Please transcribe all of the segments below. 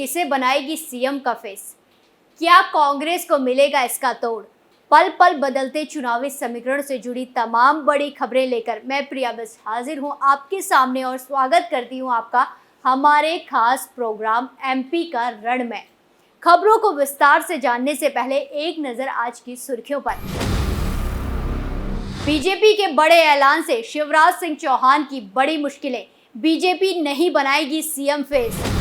किसे बनाएगी सीएम का फेस? क्या कांग्रेस को मिलेगा इसका तोड़? पल पल बदलते चुनावी समीकरण से जुड़ी तमाम बड़ी खबरें लेकर मैं प्रिया बस हाजिर हूं आपके सामने और स्वागत करती हूं आपका हमारे खास प्रोग्राम एमपी का रण में। खबरों को विस्तार से जानने से पहले एक नजर आज की सुर्खियों पर। बीजेपी के बड़े ऐलान से शिवराज सिंह चौहान की बड़ी मुश्किलें, बीजेपी नहीं बनाएगी सीएम फेस।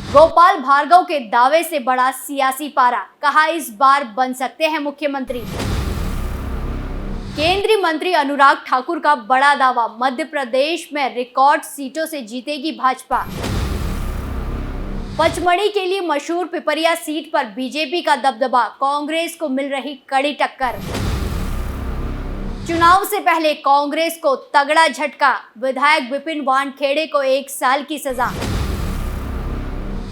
गोपाल भार्गव के दावे से बड़ा सियासी पारा, कहा इस बार बन सकते हैं मुख्यमंत्री। केंद्रीय मंत्री अनुराग ठाकुर का बड़ा दावा, मध्य प्रदेश में रिकॉर्ड सीटों से जीतेगी भाजपा। पचमढ़ी के लिए मशहूर पिपरिया सीट पर बीजेपी का दबदबा, कांग्रेस को मिल रही कड़ी टक्कर। चुनाव से पहले कांग्रेस को तगड़ा झटका, विधायक विपिन वानखेड़े को 1 साल की सजा।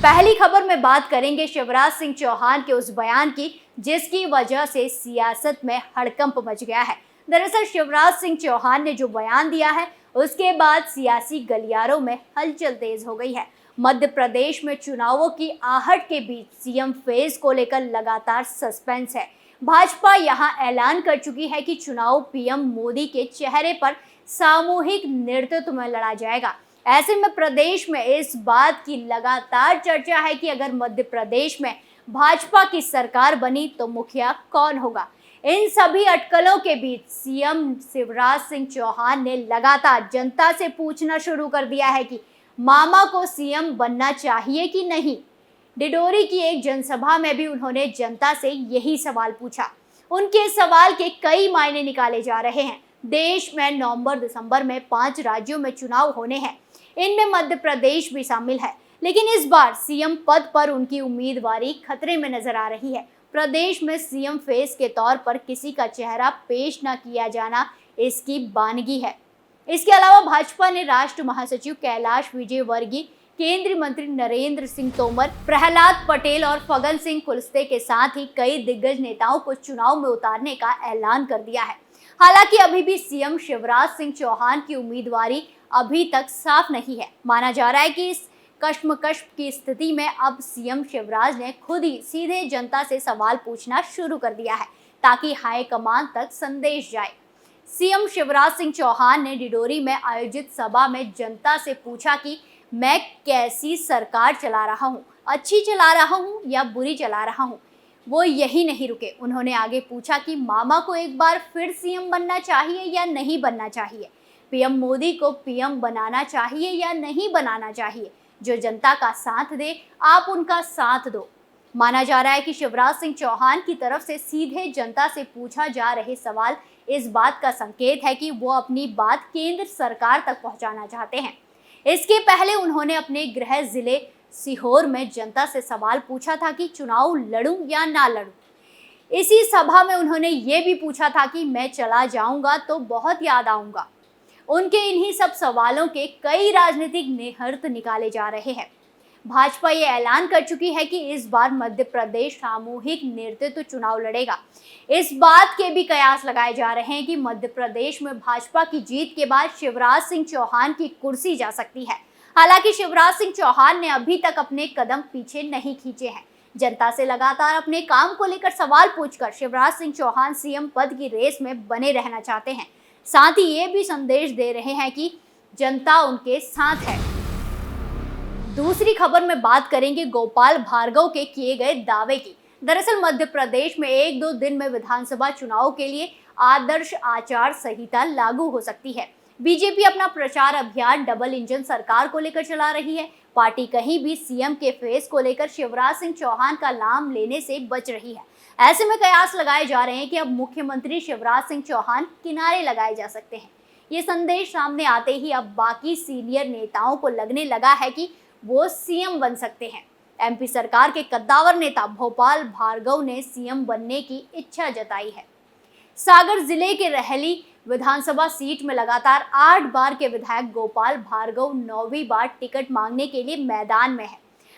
पहली खबर में बात करेंगे शिवराज सिंह चौहान के उस बयान की जिसकी वजह से सियासत में हड़कंप मच गया है। दरअसल शिवराज सिंह चौहान ने जो बयान दिया है उसके बाद सियासी गलियारों में हलचल तेज हो गई है। मध्य प्रदेश में चुनावों की आहट के बीच सीएम फेस को लेकर लगातार सस्पेंस है। भाजपा यहां ऐलान कर चुकी है कि चुनाव पीएम मोदी के चेहरे पर सामूहिक नेतृत्व में लड़ा जाएगा। ऐसे में प्रदेश में इस बात की लगातार चर्चा है कि अगर मध्य प्रदेश में भाजपा की सरकार बनी तो मुखिया कौन होगा। इन सभी अटकलों के बीच सीएम शिवराज सिंह चौहान ने लगातार जनता से पूछना शुरू कर दिया है कि मामा को सीएम बनना चाहिए कि नहीं। डिडोरी की एक जनसभा में भी उन्होंने जनता से यही सवाल पूछा। उनके सवाल के कई मायने निकाले जा रहे हैं। देश में नवंबर-दिसंबर में 5 राज्यों में चुनाव होने हैं, इनमें मध्य प्रदेश भी शामिल है। लेकिन इस बार सीएम पद पर उनकी उम्मीदवारी खतरे में नजर आ रही है। प्रदेश में सीएम फेस के तौर पर किसी का चेहरा पेश न किया जाना इसकी बानगी है। इसके अलावा भाजपा ने राष्ट्रीय महासचिव कैलाश विजयवर्गीय, केंद्रीय मंत्री नरेंद्र सिंह तोमर, प्रहलाद पटेल और फग्गन सिंह कुलस्ते के साथ ही कई दिग्गज नेताओं को चुनाव में उतारने का ऐलान कर दिया है। हालांकि अभी भी सीएम शिवराज सिंह चौहान की उम्मीदवारी अभी तक साफ नहीं है। माना जा रहा है कि इस कश्मकश की स्थिति में अब सीएम शिवराज ने खुद ही सीधे जनता से सवाल पूछना शुरू कर दिया है ताकि हाईकमान तक संदेश जाए। सीएम शिवराज सिंह चौहान ने डिडोरी में आयोजित सभा में जनता से पूछा कि मैं कैसी सरकार चला रहा हूँ, अच्छी चला रहा हूँ या बुरी चला रहा हूँ। वो यही नहीं रुके, उन्होंने आगे पूछा कि मामा को एक बार फिर सीएम बनना चाहिए या नहीं बनना चाहिए। पीएम मोदी को पीएम बनाना चाहिए या नहीं बनाना चाहिए। जो जनता का साथ दे आप उनका साथ दो। माना जा रहा है कि शिवराज सिंह चौहान की तरफ से सीधे जनता से पूछा जा रहे सवाल इस बात का संकेत है कि वो अपनी बात केंद्र सरकार तक पहुंचाना चाहते हैं। इसके पहले उन्होंने अपने गृह जिले सीहोर में जनता से सवाल पूछा था कि चुनाव लड़ूं या ना लड़ूं। इसी सभा में उन्होंने ये भी पूछा था कि मैं चला जाऊंगा तो बहुत याद आऊंगा। उनके इन्हीं सब सवालों के कई राजनीतिक निहितार्थ निकाले जा रहे हैं। भाजपा ये ऐलान कर चुकी है कि इस बार मध्य प्रदेश सामूहिक नेतृत्व चुनाव लड़ेगा। इस बात के भी कयास लगाए जा रहे हैं कि मध्य प्रदेश में भाजपा की जीत के बाद शिवराज सिंह चौहान की कुर्सी जा सकती है। हालांकि शिवराज सिंह चौहान ने अभी तक अपने कदम पीछे नहीं खींचे हैं। जनता से लगातार अपने काम को लेकर सवाल पूछकर शिवराज सिंह चौहान सीएम पद की रेस में बने रहना चाहते हैं। साथ ही ये भी संदेश दे रहे हैं कि जनता उनके साथ है। दूसरी खबर में बात करेंगे गोपाल भार्गव के किए गए दावे की। दरअसल मध्य प्रदेश में 1-2 दिन में विधानसभा चुनाव के लिए आदर्श आचार संहिता लागू हो सकती है। बीजेपी अपना प्रचार अभियान डबल इंजन सरकार को लेकर चला रही है। पार्टी कहीं भी सीएम के फेस को लेकर शिवराज सिंह चौहान का नाम लेने से बच रही है। ऐसे में कयास लगाए जा रहे हैं कि अब मुख्यमंत्री शिवराज सिंह चौहान किनारे लगाए जा सकते हैं। ये संदेश सामने आते ही अब बाकी सीनियर नेताओं को लगने लगा है कि वो सीएम बन सकते हैं। एमपी सरकार के कद्दावर नेता गोपाल भार्गव ने सीएम बनने की इच्छा जताई है। सागर जिले के रहली विधानसभा सीट में लगातार 8 बार के विधायक गोपाल भार्गव 9वीं बार टिकट मांगने के लिए मैदान में है।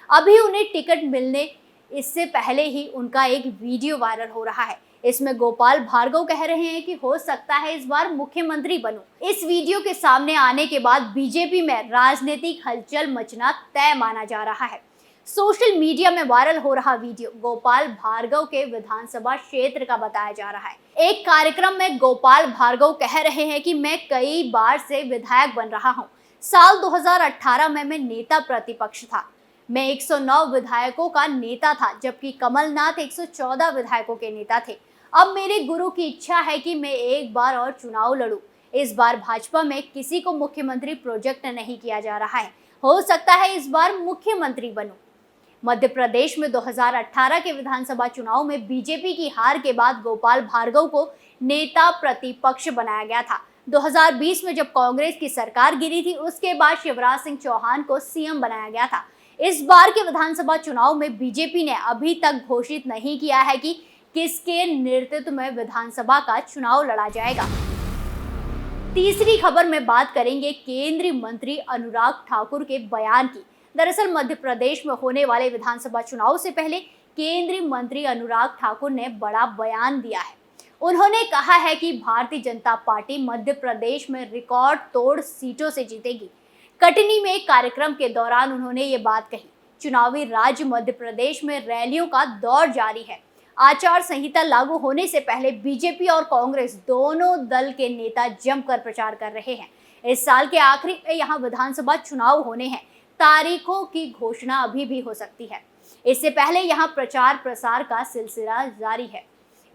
अभी उन्हें टिकट मिलने इससे पहले ही उनका एक वीडियो वायरल हो रहा है। इसमें गोपाल भार्गव कह रहे हैं कि हो सकता है इस बार मुख्यमंत्री बनूं। इस वीडियो के सामने आने के बाद बीजेपी में राजनीतिक हलचल मचना तय माना जा रहा है। सोशल मीडिया में वायरल हो रहा वीडियो गोपाल भार्गव के विधानसभा क्षेत्र का बताया जा रहा है। एक कार्यक्रम में गोपाल भार्गव कह रहे हैं कि मैं कई बार से विधायक बन रहा हूं। साल 2018 में मैं नेता प्रतिपक्ष था। मैं 109 विधायकों का नेता था, जबकि कमलनाथ 114 विधायकों के नेता थे। अब मेरे गुरु की इच्छा है कि मैं एक बार और चुनाव लड़ूं। इस बार भाजपा में किसी को मुख्यमंत्री प्रोजेक्ट नहीं किया जा रहा है। हो सकता है इस बार मुख्यमंत्री बनूं। मध्य प्रदेश में 2018 के विधानसभा चुनाव में बीजेपी की हार के बाद गोपाल भार्गव को नेता प्रतिपक्ष बनाया गया था। 2020 में जब कांग्रेस की सरकार गिरी थी, उसके बाद शिवराज सिंह चौहान को सीएम बनाया गया था। इस बार के विधानसभा चुनाव में बीजेपी ने अभी तक घोषित नहीं किया है कि किसके नेतृत्व में विधानसभा का चुनाव लड़ा जाएगा। तीसरी खबर में बात करेंगे केंद्रीय मंत्री अनुराग ठाकुर के बयान की। दरअसल मध्य प्रदेश में होने वाले विधानसभा चुनाव से पहले केंद्रीय मंत्री अनुराग ठाकुर ने बड़ा बयान दिया है। उन्होंने कहा है कि भारतीय जनता पार्टी मध्य प्रदेश में रिकॉर्ड तोड़ सीटों से जीतेगी। कटनी में एक कार्यक्रम के दौरान उन्होंने ये बात कही। चुनावी राज्य मध्य प्रदेश में रैलियों का दौर जारी है। आचार संहिता लागू होने से पहले बीजेपी और कांग्रेस दोनों दल के नेता जमकर प्रचार कर रहे हैं। इस साल के आखिरी में यहाँ विधानसभा चुनाव होने हैं। तारीखों की घोषणा अभी भी हो सकती है। इससे पहले यहाँ प्रचार प्रसार का सिलसिला जारी है।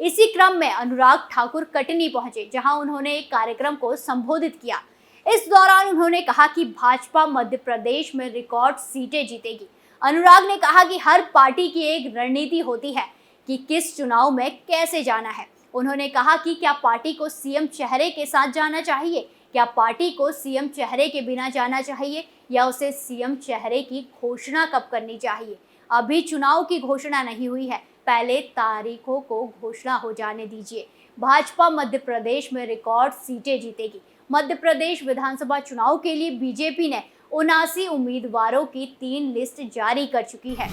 इसी क्रम में अनुराग ठाकुर कटनी पहुंचे, जहां उन्होंने एक कार्यक्रम को संबोधित किया। इस दौरान उन्होंने कहा कि भाजपा मध्य प्रदेश में रिकॉर्ड सीटें जीतेगी। अनुराग ने कहा कि हर पार्टी की एक रणनीति होती है कि किस चुनाव में कैसे जाना है। उन्होंने कहा कि क्या पार्टी को सीएम चेहरे के साथ जाना चाहिए, क्या पार्टी को सीएम चेहरे के बिना जाना चाहिए, या उसे सीएम चेहरे की घोषणा कब करनी चाहिए। अभी चुनाव की घोषणा नहीं हुई है, पहले तारीखों को घोषणा हो जाने दीजिए। भाजपा मध्य प्रदेश में रिकॉर्ड सीटें जीतेगी। मध्य प्रदेश विधानसभा चुनाव के लिए बीजेपी ने 79 उम्मीदवारों की 3 लिस्ट जारी कर चुकी है।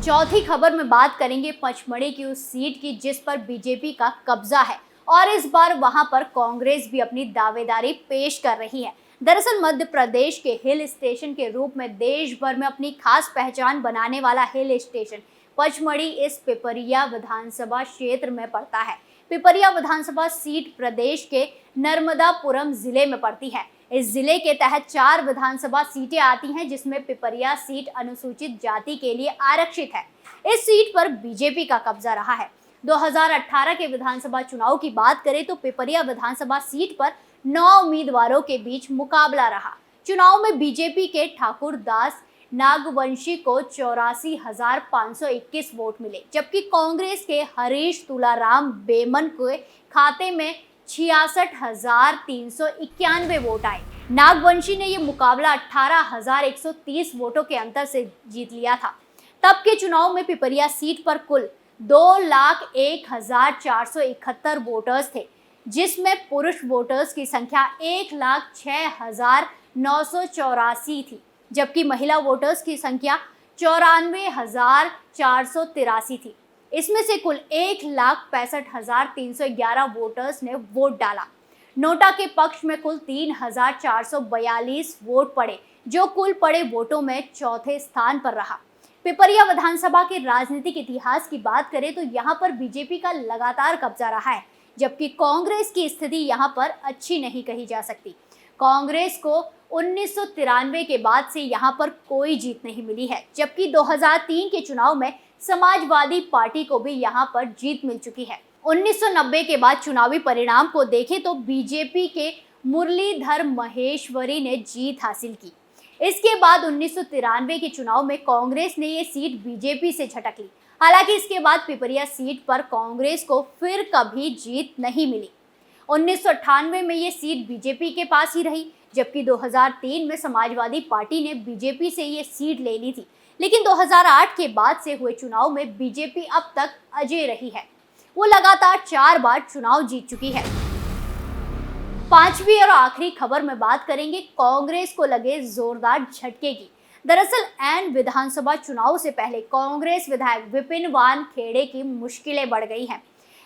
चौथी खबर में बात करेंगे पचमढ़ी की उस सीट की जिस पर बीजेपी का कब्जा है और इस बार वहां पर कांग्रेस भी अपनी दावेदारी पेश कर रही है। दरअसल मध्य प्रदेश के हिल स्टेशन के रूप में देश भर में अपनी खास पहचान बनाने वाला हिल स्टेशन पचमढ़ी इस पिपरिया विधानसभा क्षेत्र में पड़ता है। पिपरिया विधानसभा सीट प्रदेश के नर्मदापुरम जिले में पड़ती है। इस जिले के तहत 4 विधानसभा सीटें आती हैं, जिसमें पिपरिया सीट अनुसूचित जाति के लिए आरक्षित है। इस सीट पर बीजेपी का कब्जा रहा है। 2018 के विधानसभा चुनाव की बात करें तो पिपरिया विधानसभा सीट पर 9 उम्मीदवारों के बीच मुकाबला रहा। चुनाव में बीजेपी के ठाकुर दास नागवंशी को 84,521 वोट मिले, जबकि कांग्रेस के हरीश तुलाराम बेमन के खाते में 66,391 वोट आए। नागवंशी ने यह मुकाबला 18,130 वोटों के अंतर से जीत लिया था। तब के चुनाव में पिपरिया सीट पर कुल 2,01,471 वोटर्स थे, जिसमें पुरुष वोटर्स की संख्या 1,06,984 थी, जबकि महिला वोटर्स की संख्या 94,483 थी। इसमें से कुल 1,65,311 वोटर्स ने वोट डाला। नोटा के पक्ष में कुल 3,442 वोट पड़े, जो कुल पड़े वोटों में चौथे स्थान पर रहा। पिपरिया विधानसभा के राजनीतिक इतिहास की बात करें तो यहां पर बीजेपी का लगातार कब्जा रहा है, जबकि कांग्रेस की स्थिति यहां पर अच्छी नहीं कही जा सकती। कांग्रेस को 1993 के बाद से यहां पर कोई जीत नहीं मिली है, जबकि 2003 के चुनाव में समाजवादी पार्टी को भी यहां पर जीत मिल चुकी है। 1990 के बाद चुनावी परिणाम को देखें तो बीजेपी के मुरलीधर महेश्वरी ने जीत हासिल की। इसके बाद 1993 के चुनाव में कांग्रेस ने ये सीट बीजेपी से झटक ली। हालांकि इसके बाद पिपरिया सीट पर कांग्रेस को फिर कभी जीत नहीं मिली। 1998 में ये सीट बीजेपी के पास ही रही, जबकि 2003 में समाजवादी पार्टी ने बीजेपी से ये सीट ले ली थी। लेकिन 2008 के बाद से हुए चुनाव में बीजेपी अब तक अजेय रही है। वो लगातार 4 बार चुनाव जीत चुकी है। पांचवी और आखिरी खबर में बात करेंगे कांग्रेस को लगे जोरदार झटके की। दरअसल एन विधानसभा चुनाव से पहले कांग्रेस विधायक विपिन वानखेड़े की मुश्किलें बढ़ गई हैं।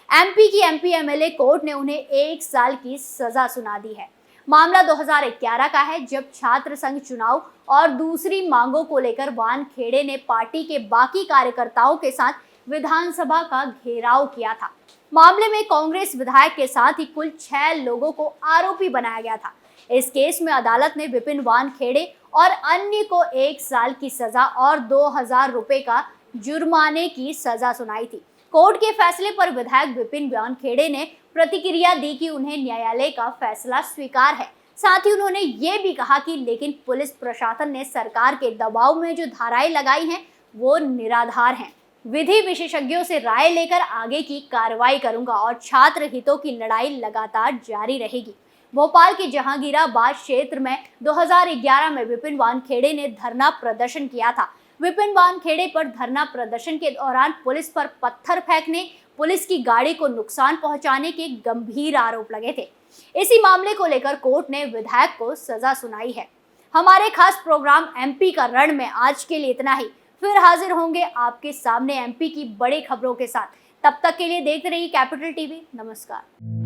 एमपी की एमपी एमएलए कोर्ट ने उन्हें 1 साल की सजा सुना दी है। मामला 2011 का है, जब छात्र संघ चुनाव और दूसरी मांगों को लेकर वानखेड़े ने पार्टी के बाकी कार्यकर्ताओं के साथ विधानसभा का घेराव किया था। मामले में कांग्रेस विधायक के साथ ही कुल 6 लोगों को आरोपी बनाया गया था। इस केस में अदालत ने विपिन वानखेड़े और अन्य को 1 साल की सजा और 2000 रुपए का जुर्माने की सजा सुनाई थी। कोर्ट के फैसले पर विधायक विपिन वानखेड़े ने प्रतिक्रिया दी कि उन्हें न्यायालय का फैसला स्वीकार है। साथ ही उन्होंने ये भी कहा कि लेकिन पुलिस प्रशासन ने सरकार के दबाव में जो धाराएं लगाई हैं वो निराधार हैं। विधि विशेषज्ञों से राय लेकर आगे की कार्रवाई करूंगा और छात्र हितों की लड़ाई लगातार जारी रहेगी। भोपाल के जहांगीराबाद क्षेत्र में 2011 में विपिन वानखेड़े ने धरना प्रदर्शन किया था। विपिन वानखेड़े पर धरना प्रदर्शन के दौरान पुलिस पर पत्थर फेंकने, पुलिस की गाड़ी को नुकसान पहुंचाने के गंभीर आरोप लगे थे। इसी मामले को लेकर कोर्ट ने विधायक को सजा सुनाई है। हमारे खास प्रोग्राम एमपी का रण में आज के लिए इतना ही। फिर हाजिर होंगे आपके सामने एमपी की बड़ी खबरों के साथ। तब तक के लिए देखते रहिए कैपिटल टीवी। नमस्कार।